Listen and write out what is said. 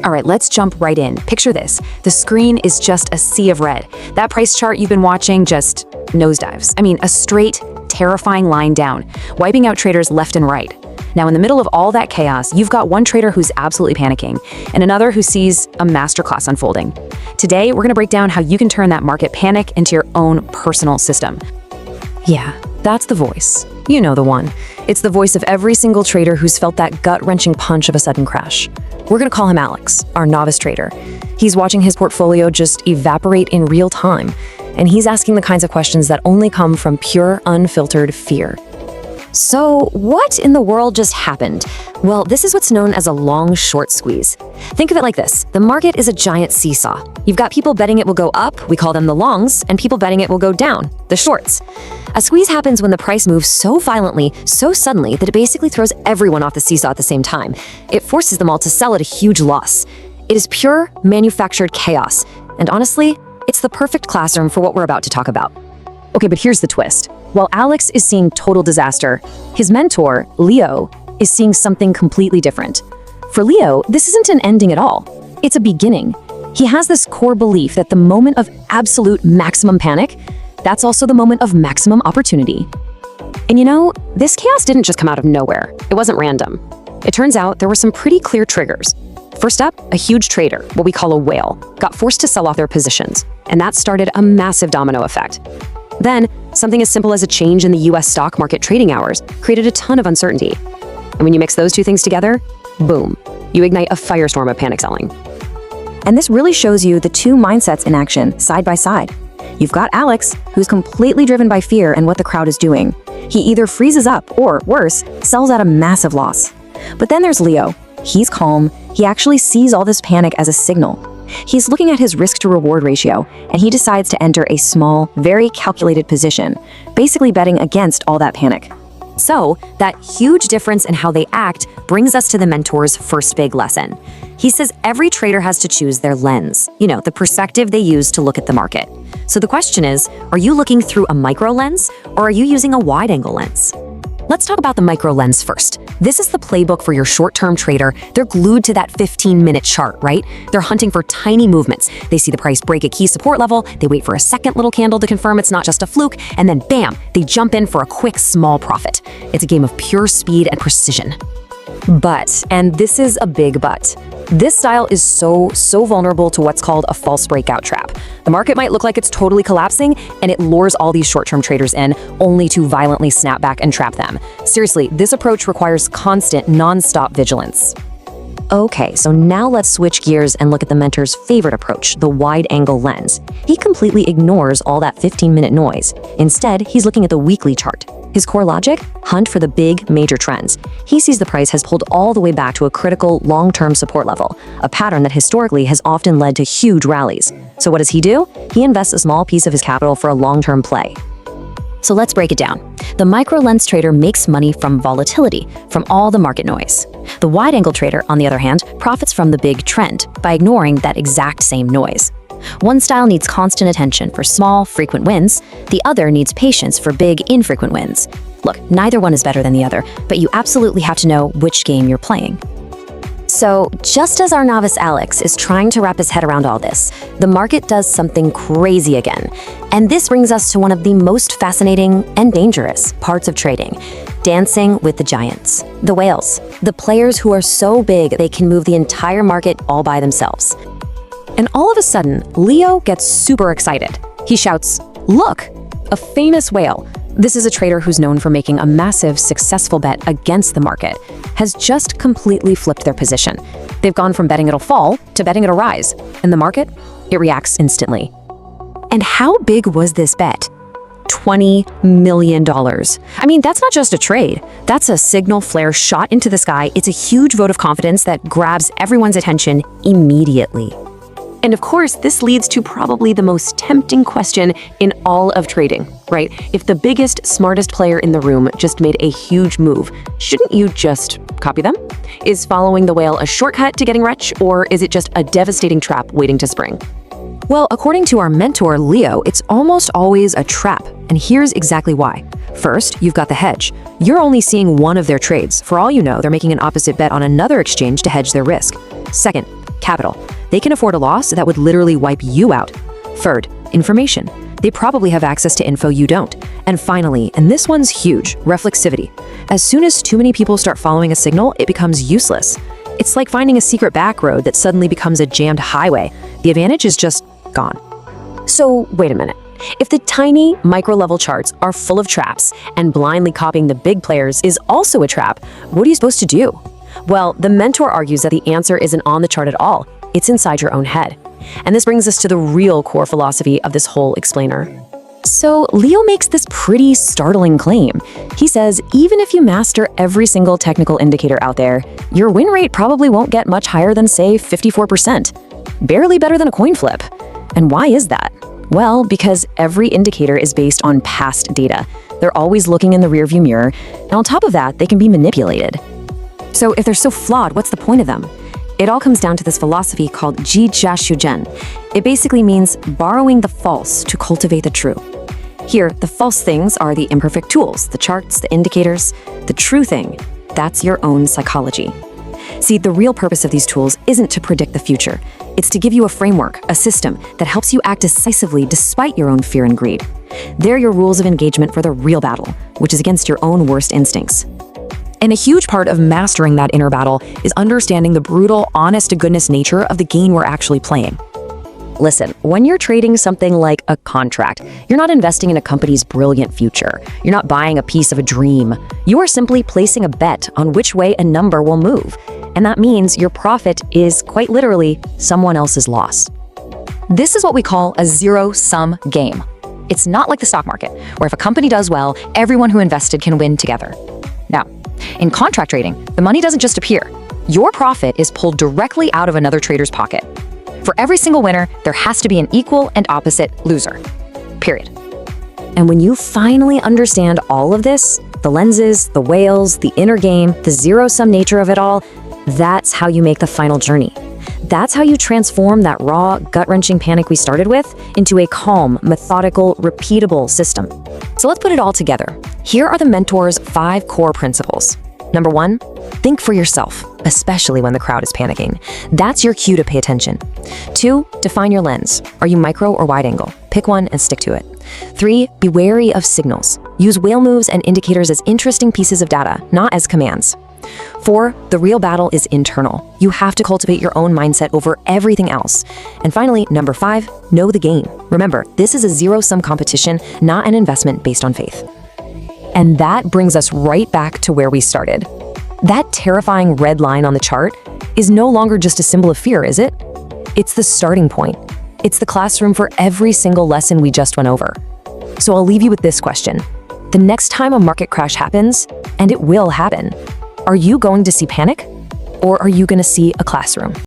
All right, let's jump right in. Picture this. The screen is just a sea of red. That price chart you've been watching just nosedives. I mean, a straight, terrifying line down, wiping out traders left and right. Now, in the middle of all that chaos, you've got one trader who's absolutely panicking and another who sees a masterclass unfolding. Today, we're going to break down how you can turn that market panic into your own personal system. Yeah, that's the voice. You know the one. It's the voice of every single trader who's felt that gut-wrenching punch of a sudden crash. We're going to call him Alex, our novice trader. He's watching his portfolio just evaporate in real time, and he's asking the kinds of questions that only come from pure, unfiltered fear. So, what in the world just happened? Well, this is what's known as a long short squeeze. Think of it like this. The market is a giant seesaw. You've got people betting it will go up, we call them the longs, and people betting it will go down, the shorts. A squeeze happens when the price moves so violently, so suddenly, that it basically throws everyone off the seesaw at the same time. It forces them all to sell at a huge loss. It is pure, manufactured chaos. And honestly, it's the perfect classroom for what we're about to talk about. Okay, but here's the twist. While Alex is seeing total disaster, his mentor, Leo, is seeing something completely different. For Leo, this isn't an ending at all. It's a beginning. He has this core belief that the moment of absolute maximum panic, that's also the moment of maximum opportunity. And you know, this chaos didn't just come out of nowhere. It wasn't random. It turns out there were some pretty clear triggers. First up, a huge trader, what we call a whale, got forced to sell off their positions, and that started a massive domino effect. Then, something as simple as a change in the US stock market trading hours created a ton of uncertainty. And when you mix those two things together, boom, you ignite a firestorm of panic selling. And this really shows you the two mindsets in action, side by side. You've got Alex, who's completely driven by fear and what the crowd is doing. He either freezes up or, worse, sells at a massive loss. But then there's Leo. He's calm. He actually sees all this panic as a signal. He's looking at his risk-to-reward ratio, and he decides to enter a small, very calculated position, basically betting against all that panic. So, that huge difference in how they act brings us to the mentor's first big lesson. He says every trader has to choose their lens, the perspective they use to look at the market. So the question is, are you looking through a micro lens, or are you using a wide-angle lens? Let's talk about the micro lens first. This is the playbook for your short-term trader. They're glued to that 15-minute chart, right? They're hunting for tiny movements. They see the price break a key support level, they wait for a second little candle to confirm it's not just a fluke, and then bam, they jump in for a quick, small profit. It's a game of pure speed and precision. But, and this is a big but, this style is so vulnerable to what's called a false breakout trap. The market might look like it's totally collapsing, and it lures all these short-term traders in, only to violently snap back and trap them. Seriously, this approach requires constant, non-stop vigilance. Okay, so now let's switch gears and look at the mentor's favorite approach, the wide-angle lens. He completely ignores all that 15-minute noise. Instead, he's looking at the weekly chart. His core logic? Hunt for the big, major trends. He sees the price has pulled all the way back to a critical, long-term support level, a pattern that historically has often led to huge rallies. So what does he do? He invests a small piece of his capital for a long-term play. So let's break it down. The micro lens trader makes money from volatility, from all the market noise. The wide-angle trader, on the other hand, profits from the big trend by ignoring that exact same noise. One style needs constant attention for small, frequent wins. The other needs patience for big, infrequent wins. Look, neither one is better than the other, but you absolutely have to know which game you're playing. So, just as our novice Alex is trying to wrap his head around all this, the market does something crazy again. And this brings us to one of the most fascinating and dangerous parts of trading: dancing with the giants, the whales, the players who are so big they can move the entire market all by themselves. And all of a sudden, Leo gets super excited. He shouts, "Look, a famous whale." This is a trader who's known for making a massive, successful bet against the market, has just completely flipped their position. They've gone from betting it'll fall to betting it'll rise. And the market, it reacts instantly. And how big was this bet? $20 million. I mean, that's not just a trade. That's a signal flare shot into the sky. It's a huge vote of confidence that grabs everyone's attention immediately. And of course, this leads to probably the most tempting question in all of trading, right? If the biggest, smartest player in the room just made a huge move, shouldn't you just copy them? Is following the whale a shortcut to getting rich, or is it just a devastating trap waiting to spring? Well, according to our mentor, Leo, it's almost always a trap, and here's exactly why. First, you've got the hedge. You're only seeing one of their trades. For all you know, they're making an opposite bet on another exchange to hedge their risk. Second, Capital. They can afford a loss that would literally wipe you out. Third, information. They probably have access to info you don't. And finally, and this one's huge, reflexivity. As soon as too many people start following a signal, it becomes useless. It's like finding a secret back road that suddenly becomes a jammed highway. The advantage is just gone. So wait a minute. If the tiny micro-level charts are full of traps and blindly copying the big players is also a trap, what are you supposed to do? Well, the mentor argues that the answer isn't on the chart at all. It's inside your own head. And this brings us to the real core philosophy of this whole explainer. So Leo makes this pretty startling claim. He says, even if you master every single technical indicator out there, your win rate probably won't get much higher than, say, 54%. Barely better than a coin flip. And why is that? Well, because every indicator is based on past data. They're always looking in the rearview mirror, and on top of that, they can be manipulated. So if they're so flawed, what's the point of them? It all comes down to this philosophy called Jijia. It basically means borrowing the false to cultivate the true. Here, the false things are the imperfect tools, the charts, the indicators. The true thing, that's your own psychology. See, the real purpose of these tools isn't to predict the future. It's to give you a framework, a system that helps you act decisively despite your own fear and greed. They're your rules of engagement for the real battle, which is against your own worst instincts. And a huge part of mastering that inner battle is understanding the brutal, honest-to-goodness nature of the game we're actually playing. Listen, when you're trading something like a contract, you're not investing in a company's brilliant future. You're not buying a piece of a dream. You are simply placing a bet on which way a number will move. And that means your profit is, quite literally, someone else's loss. This is what we call a zero-sum game. It's not like the stock market, where if a company does well, everyone who invested can win together. Now, in contract trading, the money doesn't just appear. Your profit is pulled directly out of another trader's pocket. For every single winner, there has to be an equal and opposite loser. Period. And when you finally understand all of this, the lenses, the whales, the inner game, the zero-sum nature of it all, that's how you make the final journey. That's how you transform that raw, gut-wrenching panic we started with into a calm, methodical, repeatable system. So let's put it all together. Here are the mentor's 5 core principles. Number 1, think for yourself, especially when the crowd is panicking. That's your cue to pay attention. 2, define your lens. Are you micro or wide angle? Pick one and stick to it. 3, be wary of signals. Use whale moves and indicators as interesting pieces of data, not as commands. 4, the real battle is internal. You have to cultivate your own mindset over everything else. And finally, number 5, know the game. Remember, this is a zero-sum competition, not an investment based on faith. And that brings us right back to where we started. That terrifying red line on the chart is no longer just a symbol of fear, is it? It's the starting point. It's the classroom for every single lesson we just went over. So I'll leave you with this question. The next time a market crash happens, and it will happen, are you going to see panic, or are you going to see a classroom?